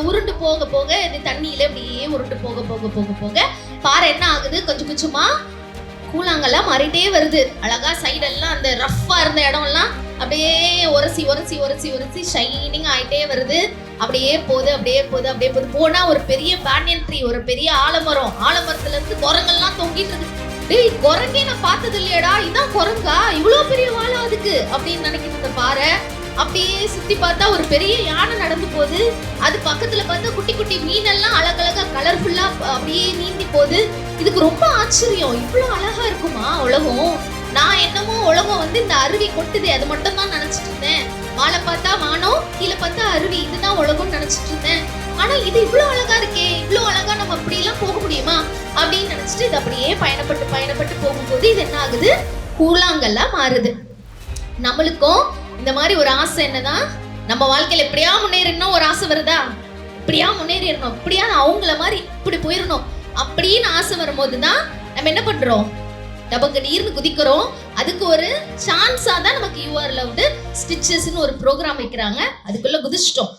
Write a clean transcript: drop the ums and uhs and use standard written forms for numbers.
உருண்டு போக போக இது தண்ணியில அப்படியே உருண்டு போக போக போக போக பாறை என்ன ஆகுது, கொஞ்சம் கொஞ்சமா கூழாங்கல்லாம் மாறிட்டே வருது. அழகா சைடெல்லாம் அந்த ரஃப்பா இருந்த இடம்லாம் அப்படியே உரசி உரசி உரசி உரசி ஷைனிங் ஆயிட்டே வருது. அப்படியே போகுது அப்படியே போகுது அப்படியே போகுது. போனா ஒரு பெரிய பேனியன் ட்ரீ, ஒரு பெரிய ஆலமரம், ஆலமரத்துல இருந்து குரங்கெல்லாம் தொங்கிட்டு இருக்கு. டேய், குரங்கே நான் பார்த்தது இல்லையடா, இதான் குரங்கா, இவ்வளவு பெரிய வாழை அதுக்கு அப்படின்னு நினைக்கிட்டு இருந்த பாறை அப்படியே சுத்தி பார்த்தா ஒரு பெரிய யானை நடந்து போகுது. அது பக்கத்துல பார்த்தா குட்டி குட்டி மீனெல்லாம் அழகழகா கலர்ஃபுல்லா அப்படியே நீந்தி போகுது. இதுக்கு ரொம்ப ஆச்சரியம், இவ்வளவு அழகா இருக்குமா உலகம்? நான் என்னமோ உலகம் இந்த அருவி கொட்டுது அது மட்டும் தான் நினைச்சிட்டு இருந்தேன். மேலே பார்த்தா வானம், கீழே பார்த்தா அருவி, இதுதான் உலகம்னு நினைச்சிட்டு இருந்தேன். ஆனா இது இவ்வளவு அழகா இருக்கே, இவ்வளவு அழகா நம்ம அப்படி எல்லாம் போக முடியுமா அப்படின்னு நினைச்சிட்டு இது அப்படியே பயணப்பட்டு பயணப்பட்டு போகும்போது இது என்ன ஆகுது, கூழாங்கல்லா மாறுது. நம்மளுக்கும் இந்த மாதிரி ஒரு ஆசை என்னதான், நம்ம வாழ்க்கையில எப்படியா முன்னேறணும் ஒரு ஆசை வருதா, இப்படியா முன்னேறிடணும், இப்படியா அவங்கள மாதிரி இப்படி போயிடணும் அப்படின்னு ஆசை வரும்போதுதான் நம்ம என்ன பண்றோம், நமக்கு நீர்னு குதிக்கிறோம். அதுக்கு ஒரு சான்ஸா தான் நமக்கு யூஆர் லவ்டு ஸ்டிச்சஸ்ன்னு ஒரு ப்ரோக்ராம் வைக்கிறாங்க, அதுக்குள்ள குதிச்சிட்டோம்.